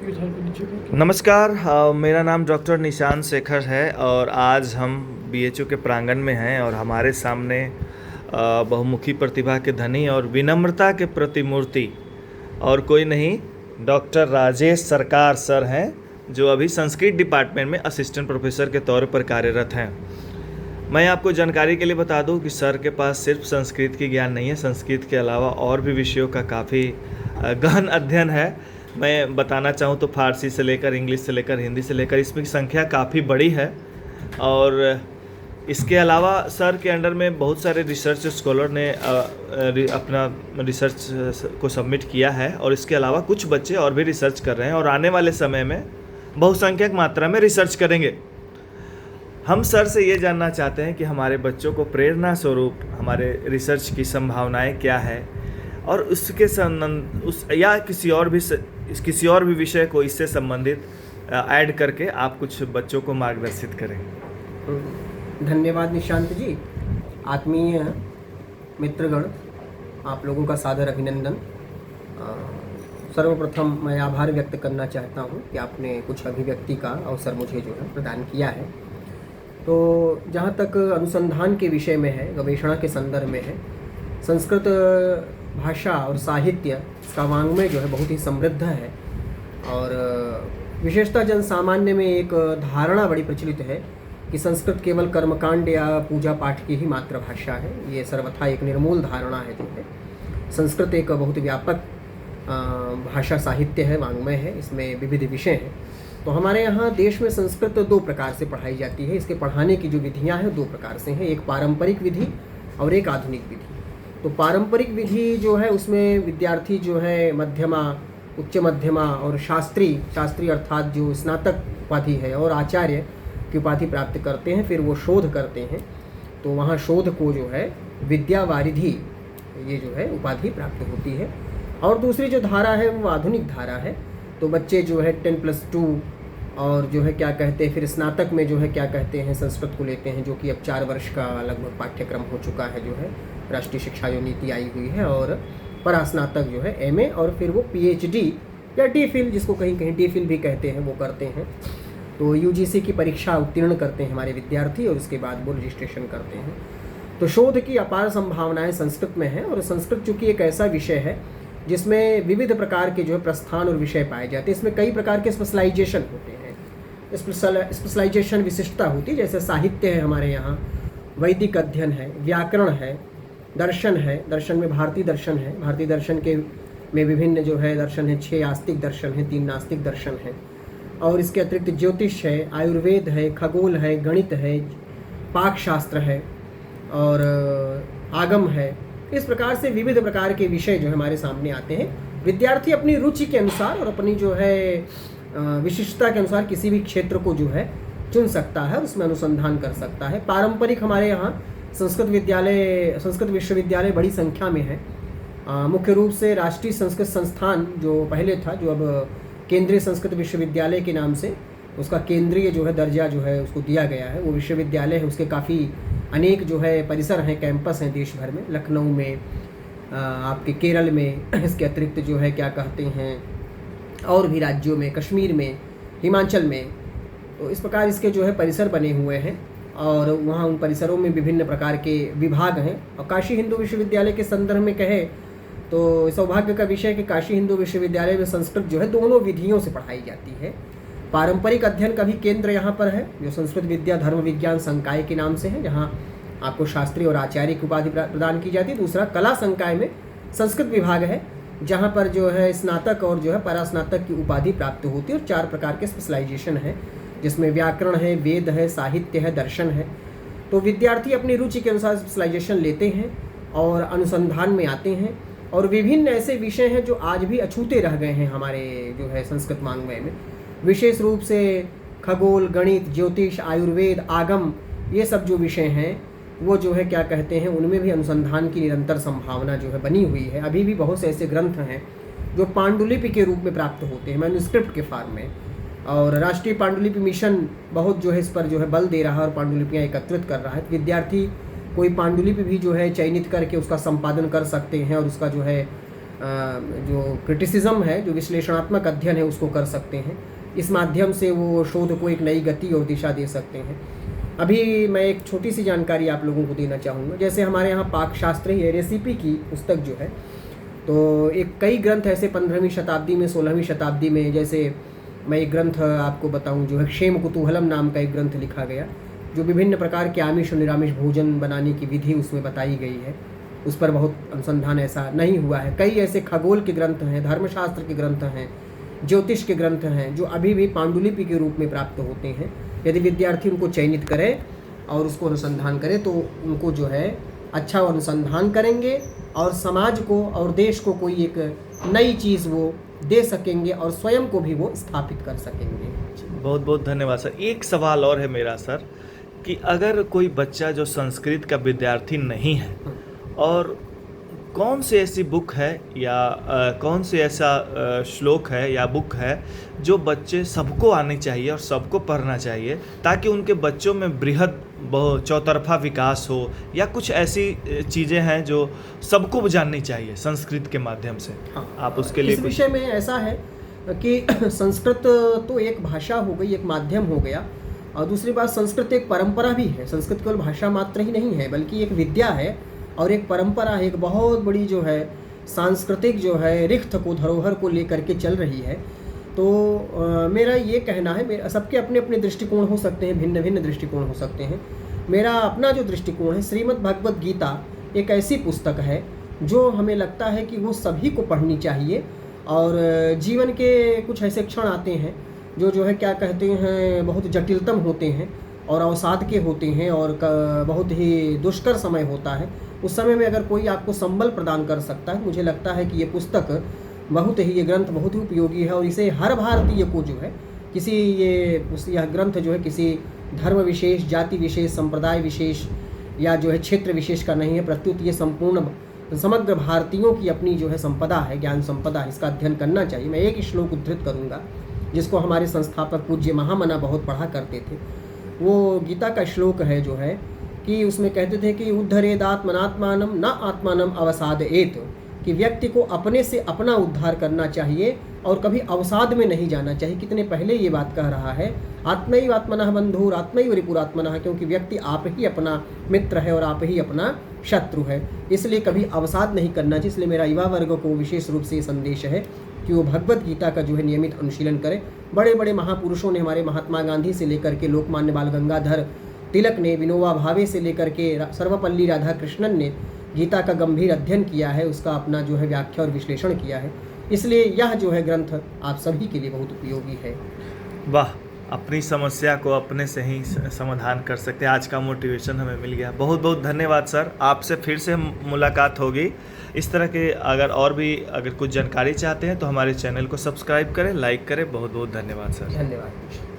नमस्कार। मेरा नाम डॉक्टर निशांत शेखर है और आज हम बीएचयू के प्रांगण में हैं और हमारे सामने बहुमुखी प्रतिभा के धनी और विनम्रता के प्रतिमूर्ति और कोई नहीं, डॉक्टर राजेश सरकार सर हैं, जो अभी संस्कृत डिपार्टमेंट में असिस्टेंट प्रोफेसर के तौर पर कार्यरत हैं। मैं आपको जानकारी के लिए बता दूं कि सर के पास सिर्फ संस्कृत की ज्ञान नहीं है, संस्कृत के अलावा और भी विषयों का काफ़ी गहन अध्ययन है। मैं बताना चाहूँ तो फारसी से लेकर इंग्लिश से लेकर हिंदी से लेकर इसमें संख्या काफ़ी बड़ी है। और इसके अलावा सर के अंडर में बहुत सारे रिसर्च स्कॉलर ने अपना रिसर्च को सबमिट किया है और इसके अलावा कुछ बच्चे और भी रिसर्च कर रहे हैं और आने वाले समय में बहुसंख्यक मात्रा में रिसर्च करेंगे। हम सर से ये जानना चाहते हैं कि हमारे बच्चों को प्रेरणा स्वरूप हमारे रिसर्च की संभावनाएं क्या है और उसके या किसी और भी विषय को इससे संबंधित ऐड करके आप कुछ बच्चों को मार्गदर्शित करें। धन्यवाद निशांत जी। आत्मीय मित्रगण, आप लोगों का सादर अभिनंदन। सर्वप्रथम मैं आभार व्यक्त करना चाहता हूं कि आपने कुछ अभिव्यक्ति का अवसर मुझे जो है प्रदान किया है। तो जहां तक अनुसंधान के विषय में है, गवेषणा के संदर्भ में है, संस्कृत भाषा और साहित्य का वाङ्मय जो है बहुत ही समृद्ध है और विशेषतः जन सामान्य में एक धारणा बड़ी प्रचलित है कि संस्कृत केवल कर्मकांड या पूजा पाठ की ही मातृभाषा है। ये सर्वथा एक निर्मूल धारणा है जो है। संस्कृत एक बहुत व्यापक भाषा साहित्य है, वाङ्मय है, इसमें विविध विषय हैं। तो हमारे यहाँ देश में संस्कृत दो प्रकार से पढ़ाई जाती है। इसके पढ़ाने की जो विधियाँ हैं दो प्रकार से हैं, एक पारंपरिक विधि और एक आधुनिक विधि। तो पारंपरिक विधि जो है उसमें विद्यार्थी जो है मध्यमा, उच्च मध्यमा और शास्त्री अर्थात जो स्नातक उपाधि है और आचार्य की उपाधि प्राप्त करते हैं, फिर वो शोध करते हैं। तो वहाँ शोध को जो है विद्यावारिधि ये जो है उपाधि प्राप्त होती है। और दूसरी जो धारा है वो आधुनिक धारा है। तो बच्चे जो है 10+2 और जो है क्या कहते हैं, फिर स्नातक में जो है क्या कहते हैं संस्कृत को लेते हैं, जो कि अब 4 वर्ष का लगभग पाठ्यक्रम हो चुका है, जो है राष्ट्रीय शिक्षा जो नीति आई हुई है। और परास्नातक जो है एमए और फिर वो पीएचडी या डीफिल, जिसको कहीं कहीं डीफिल भी कहते हैं, वो करते हैं। तो यूजीसी की परीक्षा उत्तीर्ण करते हैं हमारे विद्यार्थी और उसके बाद वो रजिस्ट्रेशन करते हैं। तो शोध की अपार संभावनाएं संस्कृत में है और संस्कृत चूँकि एक ऐसा विषय है जिसमें विविध प्रकार के जो है प्रस्थान और विषय पाए जाते हैं। इसमें कई प्रकार के स्पेशलाइजेशन होते हैं। स्पेशलाइजेशन विशिष्टता होती है, जैसे साहित्य है हमारे यहाँ, वैदिक अध्ययन है, व्याकरण है, दर्शन है, दर्शन में भारतीय दर्शन है, भारतीय दर्शन के में विभिन्न जो है दर्शन है, 6 आस्तिक दर्शन है, 3 नास्तिक दर्शन है। और इसके अतिरिक्त ज्योतिष है, आयुर्वेद है, खगोल है, गणित है, पाक शास्त्र है और आगम है। इस प्रकार से विविध प्रकार के विषय जो है हमारे सामने आते हैं। विद्यार्थी अपनी रुचि के अनुसार और अपनी जो है विशिष्टता के अनुसार किसी भी क्षेत्र को जो है चुन सकता है, उसमें अनुसंधान कर सकता है। पारंपरिक हमारे यहाँ संस्कृत विश्वविद्यालय बड़ी संख्या में है। मुख्य रूप से राष्ट्रीय संस्कृत संस्थान जो पहले था, जो अब केंद्रीय संस्कृत विश्वविद्यालय के नाम से उसका केंद्रीय जो है दर्जा जो है उसको दिया गया है, वो विश्वविद्यालय है। उसके काफ़ी अनेक जो है परिसर हैं, कैंपस हैं देश भर में, लखनऊ में, आपके केरल में, इसके अतिरिक्त जो है क्या कहते हैं और भी राज्यों में, कश्मीर में, हिमाचल में। तो इस प्रकार इसके जो है परिसर बने हुए हैं और वहाँ उन परिसरों में विभिन्न प्रकार के विभाग हैं। और काशी हिंदू विश्वविद्यालय के संदर्भ में कहे तो सौभाग्य का विषय है कि काशी हिंदू विश्वविद्यालय में संस्कृत जो है दोनों विधियों से पढ़ाई जाती है। पारंपरिक अध्ययन का भी केंद्र यहाँ पर है, जो संस्कृत विद्या धर्म विज्ञान संकाय के नाम से है, जहाँ आपको शास्त्री और आचार्य की उपाधि प्रदान की जाती है। दूसरा कला संकाय में संस्कृत विभाग है, जहाँ पर जो है स्नातक और जो है परास्नातक की उपाधि प्राप्त होती है। और 4 प्रकार के स्पेशलाइजेशन है, जिसमें व्याकरण है, वेद है, साहित्य है, दर्शन है। तो विद्यार्थी अपनी रुचि के अनुसार स्पेशलाइजेशन लेते हैं और अनुसंधान में आते हैं। और विभिन्न ऐसे विषय हैं जो आज भी अछूते रह गए हैं हमारे जो है संस्कृत वाङ्मय में। विशेष रूप से खगोल, गणित, ज्योतिष, आयुर्वेद, आगम, ये सब जो विषय हैं वो जो है क्या कहते हैं, उनमें भी अनुसंधान की निरंतर संभावना जो है बनी हुई है। अभी भी बहुत से ऐसे ग्रंथ हैं जो पांडुलिपि के रूप में प्राप्त होते हैं, मैन्युस्क्रिप्ट के फॉर्म में। और राष्ट्रीय पांडुलिपि मिशन बहुत जो है इस पर जो है बल दे रहा है और पांडुलिपियाँ एकत्रित कर रहा है। विद्यार्थी कोई पांडुलिपि भी जो है चयनित करके उसका संपादन कर सकते हैं और उसका जो है जो क्रिटिसिज्म है, जो विश्लेषणात्मक अध्ययन है, उसको कर सकते हैं। इस माध्यम से वो शोध को एक नई गति और दिशा दे सकते हैं। अभी मैं एक छोटी सी जानकारी आप लोगों को देना चाहूँगा। जैसे हमारे यहाँ पाकशास्त्र ही है, रेसिपी की पुस्तक जो है, तो एक कई ग्रंथ ऐसे 15वीं शताब्दी में, 16वीं शताब्दी में, जैसे मैं एक ग्रंथ आपको बताऊं जो है क्षेम कुतूहलम नाम का एक ग्रंथ लिखा गया, जो विभिन्न प्रकार के आमिष और निरामिष भोजन बनाने की विधि उसमें बताई गई है। उस पर बहुत अनुसंधान ऐसा नहीं हुआ है। कई ऐसे खगोल के ग्रंथ हैं, धर्मशास्त्र के ग्रंथ हैं, ज्योतिष के ग्रंथ हैं, जो अभी भी पांडुलिपि के रूप में प्राप्त होते हैं। यदि विद्यार्थी उनको चयनित करें और उसको अनुसंधान करें तो उनको जो है अच्छा अनुसंधान करेंगे और समाज को और देश को कोई एक नई चीज़ वो दे सकेंगे और स्वयं को भी वो स्थापित कर सकेंगे। बहुत बहुत धन्यवाद सर। एक सवाल और है मेरा सर, कि अगर कोई बच्चा जो संस्कृत का विद्यार्थी नहीं है, और कौन सी ऐसी बुक है या कौन सी ऐसा श्लोक है या बुक है जो बच्चे सबको आनी चाहिए और सबको पढ़ना चाहिए, ताकि उनके बच्चों में बृहद चौतरफा विकास हो, या कुछ ऐसी चीज़ें हैं जो सबको जाननी चाहिए संस्कृत के माध्यम से? हाँ, आप उसके लिए इस विषय में ऐसा है कि संस्कृत तो एक भाषा हो गई, एक माध्यम हो गया, और दूसरी बात संस्कृत एक परंपरा भी है। संस्कृत केवल भाषा मात्र ही नहीं है, बल्कि एक विद्या है और एक परंपरा है, एक बहुत बड़ी जो है सांस्कृतिक जो है रिख्त को, धरोहर को लेकर के चल रही है। तो मेरा ये कहना है, सबके अपने अपने दृष्टिकोण हो सकते हैं, भिन्न भिन्न दृष्टिकोण हो सकते हैं। मेरा अपना जो दृष्टिकोण है, श्रीमद् भगवद गीता एक ऐसी पुस्तक है जो हमें लगता है कि वो सभी को पढ़नी चाहिए। और जीवन के कुछ ऐसे क्षण आते हैं जो है क्या कहते हैं, बहुत जटिलतम होते हैं और अवसाद के होते हैं और बहुत ही दुष्कर समय होता है। उस समय में अगर कोई आपको संबल प्रदान कर सकता है, मुझे लगता है कि ये पुस्तक बहुत ही, ये ग्रंथ बहुत ही उपयोगी है। और इसे हर भारतीय को जो है यह ग्रंथ जो है किसी धर्म विशेष, जाति विशेष, संप्रदाय विशेष या जो है क्षेत्र विशेष का नहीं है, प्रत्युत ये संपूर्ण समग्र भारतीयों की अपनी जो है संपदा है, ज्ञान संपदा है। इसका अध्ययन करना चाहिए। मैं एक श्लोक उद्धृत करूँगा जिसको हमारे संस्थापक पूज्य महामना बहुत पढ़ा करते थे। वो गीता का श्लोक है जो है कि उसमें कहते थे कि उद्धरेदात्मनात्मानम न आत्मानम अवसादएत, कि व्यक्ति को अपने से अपना उद्धार करना चाहिए और कभी अवसाद में नहीं जाना चाहिए। कितने पहले ये बात कह रहा है, आत्मैव आत्मनः बंधुर आत्मैव रिपुरात्मनः, क्योंकि व्यक्ति आप ही अपना मित्र है और आप ही अपना शत्रु है, इसलिए कभी अवसाद नहीं करना चाहिए। इसलिए मेरा युवा वर्ग को विशेष रूप से ये संदेश है कि वो भगवत गीता का जो है नियमित अनुशीलन करें। बड़े बड़े महापुरुषों ने, हमारे महात्मा गांधी से लेकर के लोकमान्य बाल गंगाधर तिलक ने, विनोबा भावे से लेकर के सर्वपल्ली राधाकृष्णन ने गीता का गंभीर अध्ययन किया है, उसका अपना जो है व्याख्या और विश्लेषण किया है। इसलिए यह जो है ग्रंथ आप सभी के लिए बहुत उपयोगी है। वाह, अपनी समस्या को अपने से ही समाधान कर सकते हैं। आज का मोटिवेशन हमें मिल गया। बहुत बहुत धन्यवाद सर। आपसे फिर से मुलाकात होगी। इस तरह के अगर कुछ जानकारी चाहते हैं तो हमारे चैनल को सब्सक्राइब करें, लाइक करें। बहुत बहुत धन्यवाद सर। धन्यवाद।